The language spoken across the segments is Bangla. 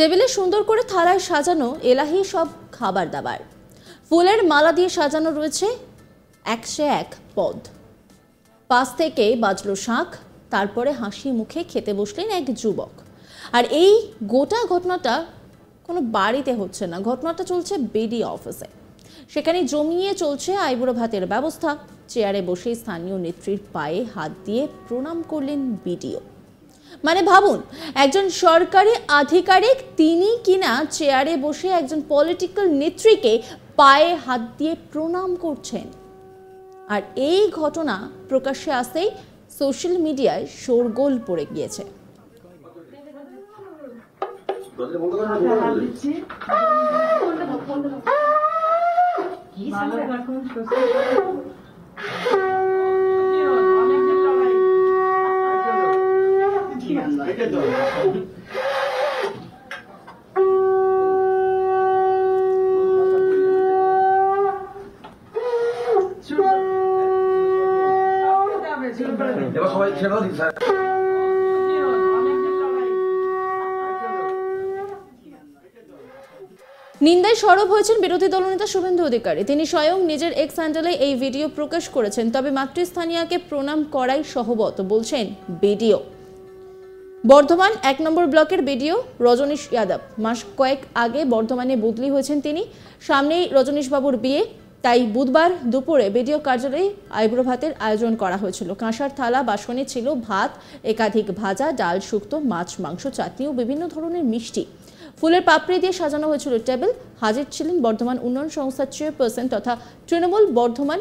টেবিলে সুন্দর করে থালায় সাজানো এলাহি সব খাবার দাবার, ফুলের মালা দিয়ে সাজানো রয়েছে 101 পদ। পাশ থেকে বাজলো শাঁখ, তারপরে হাসি মুখে খেতে বসলেন এক যুবক। আর এই গোটা ঘটনাটা কোনো বাড়িতে হচ্ছে না, ঘটনাটা চলছে বিডিও অফিসে। সেখানে জমিয়ে চলছে আইবুড়ো ভাতের ব্যবস্থা। চেয়ারে বসে স্থানীয় নেত্রীর পায়ে হাত দিয়ে প্রণাম করলেন বিডিও। মানে ভাবুন, একজন সরকারি আধিকারিক তিনি কিনা চেয়ারে বসে একজন পলিটিক্যাল নেত্রীকে পায়ে হাত দিয়ে প্রণাম করছেন। আর এই ঘটনা প্রকাশ্যে আসতেই সোশ্যাল মিডিয়ায় শোরগোল পড়ে গিয়েছে। নিন্দায় সরব হয়েছেন বিরোধী দলনেতা শুভেন্দু অধিকারী। তিনি স্বয়ং নিজের এক্স হ্যান্ডেলে এই ভিডিও প্রকাশ করেছেন। তবে মাতৃস্থানীয়াকে প্রণাম করাই সহবত বলছেন বিডিও। বর্ধমান 1 নম্বর ব্লকের বিডিও রজনীশ যাদব মাস কয়েক আগে বর্ধমানে বদলি হয়েছেন তিনি। সামনেই রজনীশবাবুর বিয়ে, তাই বুধবার দুপুরে বিডিও কার্যালয়ে আইবুড়ো ভাতের আয়োজন করা হয়েছিল। কাঁসার থালা বাসনে ছিল ভাত, একাধিক ভাজা, ডাল, শুক্তো, মাছ, মাংস, চাটনি ও বিভিন্ন ধরনের মিষ্টি। ফুলের পাপড়ি দিয়ে সাজানো হয়েছিল টেবিল। হাজির ছিলেন বর্ধমান উন্নয়ন সংস্থার চেয়ারপারসন তথা তৃণমূল বর্ধমান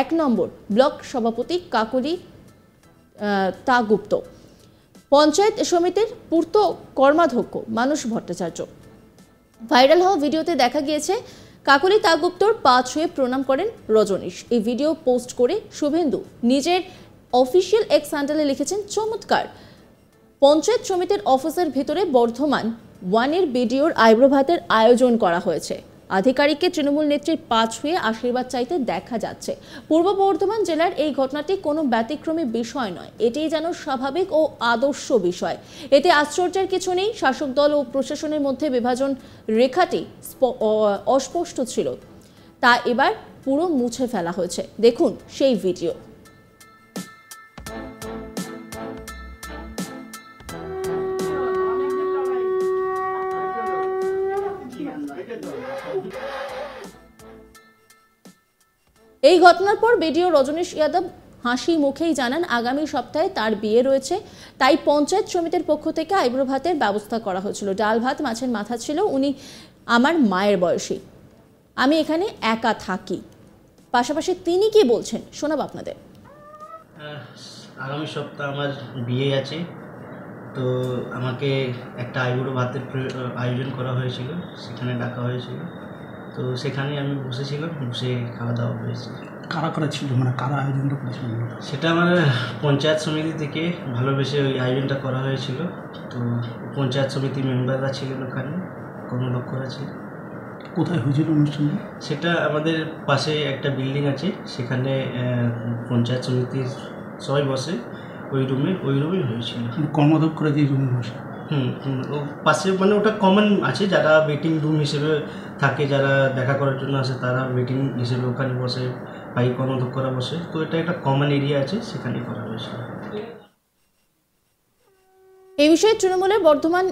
1 নম্বর ব্লক সভাপতি কাকলি তাগুপ্ত, পঞ্চায়েত সমিতির পূর্ত কর্মাধ্যক্ষ মানুষ ভট্টাচার্য। ভাইরাল হওয়া ভিডিওতে দেখা গিয়েছে কাকলি তাগুপ্তর পা ছুঁয়ে প্রণাম করেন রজনীশ। এই ভিডিও পোস্ট করে শুভেন্দু নিজের অফিসিয়াল এক্স হ্যান্ডেলে লিখেছেন, চমৎকার। পঞ্চায়েত সমিতির অফিসের ভিতরে বর্ধমান 1-এর বিডিওর আইবুড়ো ভাতের আয়োজন করা হয়েছে। আধিকারিককে তৃণমূল নেত্রীর পা ছুঁয়ে আশীর্বাদ চাইতে দেখা যাচ্ছে। পূর্ব বর্ধমান জেলার এই ঘটনাটি কোনো ব্যতিক্রমী বিষয় নয়, এটিই যেন স্বাভাবিক ও আদর্শ বিষয়। এতে আশ্চর্যের কিছু নেই। শাসক দল ও প্রশাসনের মধ্যে বিভাজন রেখাটি অস্পষ্ট ছিল, তা এবার পুরো মুছে ফেলা হয়েছে। দেখুন সেই ভিডিও। এই ঘটনার পর বিডিও রজনীশ যাদব হাসি মুখেই জানান, আগামী সপ্তাহে তার বিয়ে রয়েছে, তাই পঞ্চায়েত সমিতির পক্ষ থেকে আইবুড়ো ভাতের ব্যবস্থা করা হয়েছিল। ডাল ভাত, মাছের মাথা ছিল। উনি আমার মায়ের বয়সী, আমি এখানে একা থাকি। পাশাপাশি তিনি কি বলছেন শোনাব আপনাদের। আগামী সপ্তাহ আমার বিয়ে আছে, তো আমাকে একটা আইবুড়ো ভাতের আয়োজন করা হয়েছিল, সেখানে ডাকা হয়েছিল। তো সেখানে আমি বসেছিলাম, বসে খাওয়া দাওয়া হয়েছে। কারা কারা ছিল, মানে কারা আয়োজনটা করেছিল? সেটা আমার পঞ্চায়েত সমিতি থেকে ভালোবেসে ওই আয়োজনটা করা হয়েছিল। তো পঞ্চায়েত সমিতির মেম্বাররা ছিলেন, ওখানে কর্মদক্ষরা ছিলেন। কোথায় হয়েছিল অনুষ্ঠানটা? সেটা আমাদের পাশে একটা বিল্ডিং আছে, সেখানে পঞ্চায়েত সমিতির সবাই বসে, ওই রুমেই হয়েছিল। কর্মদক্ষরা যে রুমে বসে? ও পাশে, মানে ওটা কমন আছে, যারা ওয়েটিং রুম হিসেবে থাকে, যারা দেখা করার জন্য আসে তারা ওয়েটিং হিসেবে ওখানে বসে, ভাই কর্মদক্ষরা বসে। তো এটা একটা কমন এরিয়া আছে, সেখানে করা হয়েছিল। এই বিষয়ে তৃণমূলের বর্ধমান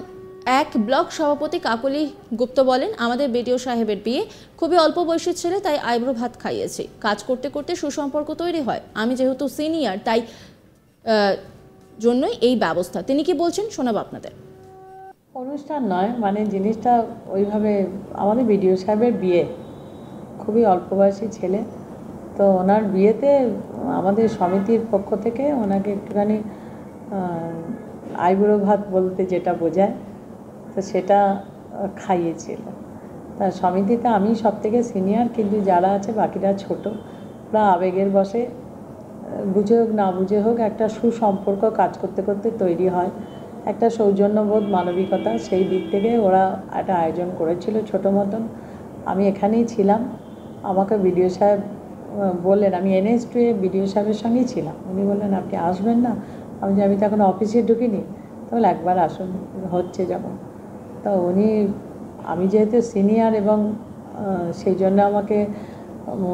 1 ব্লক সভাপতি কাকলি গুপ্ত বলেন, আমাদের বিডিও সাহেবের বিয়ে, খুবই অল্প বয়সী ছেলে, তাই আইবুড়ো ভাত খাইয়েছি। কাজ করতে করতে সুসম্পর্ক তৈরি হয়। আমি যেহেতু সিনিয়র, তাই জন্যই এই ব্যবস্থা। তিনি কি বলছেন শোনাব আপনাদের। অনুষ্ঠান নয়, মানে জিনিসটা ওইভাবে, আমাদের বিডিও সাহেবের বিয়ে, খুবই অল্প বয়সী ছেলে, তো ওনার বিয়েতে আমাদের সমিতির পক্ষ থেকে ওনাকে একটুখানি আইবুড়ো ভাত বলতে যেটা বোঝায়, তো সেটা খাইয়েছিল। তা সমিতিতে আমি সব থেকে সিনিয়র, কিন্তু যারা আছে বাকিরা ছোট। ওরা আবেগের বশে, বুঝে হোক না বুঝে হোক, একটা সুসম্পর্ক কাজ করতে করতে তৈরি হয়, একটা সৌজন্যবোধ, মানবিকতা, সেই দিক থেকে ওরা একটা আয়োজন করেছিল ছোটো মতন। আমি এখানেই ছিলাম, আমাকে বিডিও সাহেব বললেন, আমি NS2 বিডিও সাহেবের সঙ্গেই ছিলাম, উনি বললেন আপনি আসবেন না? আমি তো এখন অফিসে ঢুকিনি, তাহলে একবার আসুন, হচ্ছে যখন। তা আমি যেহেতু সিনিয়র এবং সেই জন্য আমাকে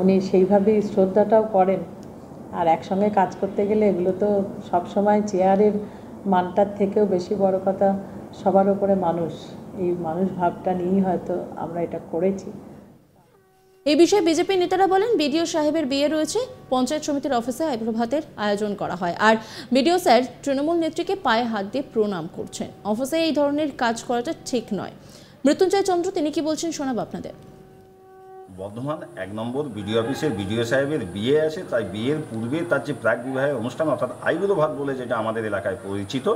উনি সেইভাবেই শ্রদ্ধাটাও করেন। আর একসঙ্গে কাজ করতে গেলে এগুলো তো সবসময় চেয়ারের মানটার থেকেও বেশি বড় কথা সবার উপরে মানুষ, এই মানুষ ভাবটা নিয়েই হয়তো আমরা এটা করেছি। এই বিষয়ে বিজেপি নেতারা বলেন, বিডিও সাহেবের বিয়ে রয়েছে, পঞ্চায়েত সমিতির অফিসে আইবুড়ো ভাতের আয়োজন করা হয়, আর বিডিও স্যার তৃণমূল নেত্রীকে পায়ে হাত দিয়ে প্রণাম করছেন। অফিসে এই ধরনের কাজ করাটা ঠিক নয়। মৃত্যুঞ্জয় চন্দ্র তিনি কি বলছেন শোনাব আপনাদের। বর্ধমান 1 নম্বর বিডিও অফিসের বিডিও সাহেবের বিয়ে আছে, তাই বিয়ের পূর্বে তার যে প্রাক বিবাহের অনুষ্ঠান অর্থাৎ আইবুড়ো ভাত বলে যেটা আমাদের এলাকায় পরিচিত,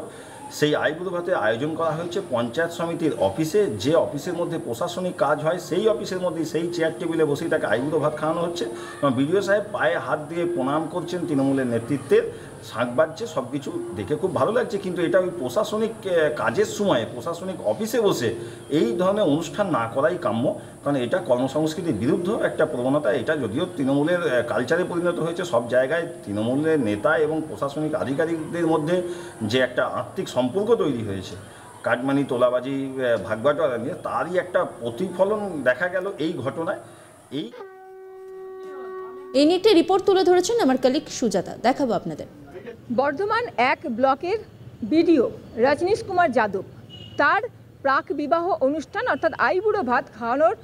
সেই আইবুড়ো ভাতের আয়োজন করা হয়েছে পঞ্চায়েত সমিতির অফিসে। যে অফিসের মধ্যে প্রশাসনিক কাজ হয় সেই অফিসের মধ্যে সেই চেয়ার টেবিলে বসেই তাকে আইবুড়ো ভাত খাওয়ানো হচ্ছে এবং বিডিও সাহেব পায়ে হাত দিয়ে প্রণাম করছেন তৃণমূলের নেতৃত্বের, শাঁখ বাজছে, সব কিছু দেখে খুব ভালো লাগছে। কিন্তু এটা ওই প্রশাসনিক কাজের সময় প্রশাসনিক অফিসে বসে এই ধরনের অনুষ্ঠান না করাই কাম্য, কারণ এটা কর্মসংস্কৃতির বিরুদ্ধ একটা প্রবণতা। এটা যদিও তৃণমূলের কালচারে পরিণত হয়েছে, সব জায়গায় তৃণমূলের নেতা এবং প্রশাসনিক আধিকারিকদের মধ্যে যে একটা আত্মিক সম্পর্ক তৈরি হয়েছে কাটমানি তোলাবাজি ভাগবাটোয়ারা নিয়ে, তারই একটা প্রতিফলন দেখা গেল এই ঘটনায়। এই নিয়ে একটি রিপোর্ট তুলে ধরেছেন আমার কলিগ সুজাতা, দেখাবো আপনাদের। বর্ধমান 1 ব্লকের বিডিও রজনীশ কুমার যাদব তার প্রাক বিবাহ অনুষ্ঠান অর্থাৎ আইবুড়ো ভাত খাওয়ানোর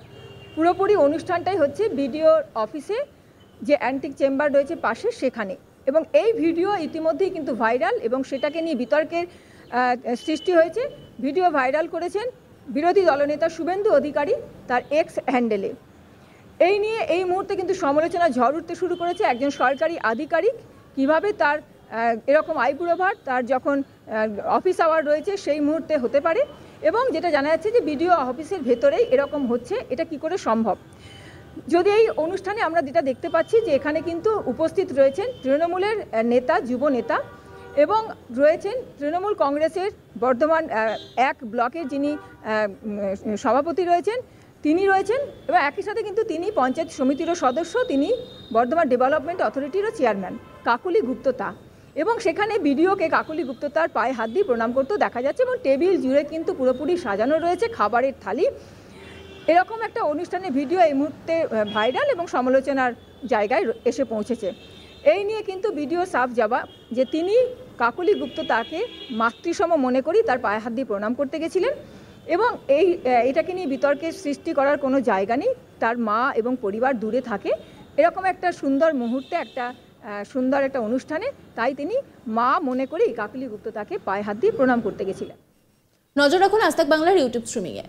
পুরোপুরি অনুষ্ঠানটাই হচ্ছে বিডিওর অফিসে, যে অ্যান্টিক চেম্বার রয়েছে পাশে সেখানে। এবং এই ভিডিও ইতিমধ্যেই কিন্তু ভাইরাল এবং সেটাকে নিয়ে বিতর্কের সৃষ্টি হয়েছে। ভিডিও ভাইরাল করেছেন বিরোধী দলনেতা শুভেন্দু অধিকারী তার এক্স হ্যান্ডেলে। এই নিয়ে এই মুহূর্তে কিন্তু সমালোচনা ঝড় উঠতে শুরু করেছে। একজন সরকারি আধিকারিক কিভাবে তার এরকম আইবুড়ো ভাত তার যখন অফিস আওয়ার রয়েছে সেই মুহূর্তে হতে পারে, এবং যেটা জানা যাচ্ছে যে বিডিও অফিসের ভেতরেই এরকম হচ্ছে, এটা কি করে সম্ভব। যদি এই অনুষ্ঠানে আমরা যেটা দেখতে পাচ্ছি যে এখানে কিন্তু উপস্থিত রয়েছেন তৃণমূলের নেতা, যুব নেতা, এবং রয়েছেন তৃণমূল কংগ্রেসের বর্ধমান 1 ব্লকের যিনি সভাপতি রয়েছেন তিনি রয়েছেন, এবং একই সাথে কিন্তু তিনি পঞ্চায়েত সমিতিরও সদস্য, তিনি বর্ধমান ডেভেলপমেন্ট অথরিটিরও চেয়ারম্যান কাকুলি গুপ্ততা। এবং সেখানে বিডিওকে কাকুলি গুপ্ততার পায়ে হাত দিয়ে প্রণাম করতেও দেখা যাচ্ছে, এবং টেবিল জুড়ে কিন্তু পুরোপুরি সাজানো রয়েছে খাবারের থালি। এরকম একটা অনুষ্ঠানে ভিডিও এই মুহূর্তে ভাইরাল এবং সমালোচনার জায়গায় এসে পৌঁছেছে। এই নিয়ে কিন্তু ভিডিও সাফ জবাব যে তিনি কাকুলি গুপ্ততাকে মাতৃসম মনে করি তার পায়ে হাত দিয়ে প্রণাম করতে গেছিলেন, এবং এটাকে নিয়ে বিতর্কের সৃষ্টি করার কোনো জায়গা নেই। তার মা এবং পরিবার দূরে থাকে, এরকম একটা সুন্দর মুহূর্তে সুন্দর একটা অনুষ্ঠানে তাই তিনি মা মনে করেই কাকুলি গুপ্ততাকে পায়ে হাত দিয়ে প্রণাম করতে গেছিলেন। নজর রাখুন আজ তাক বাংলার ইউটিউব স্ট্রিমিংয়ে।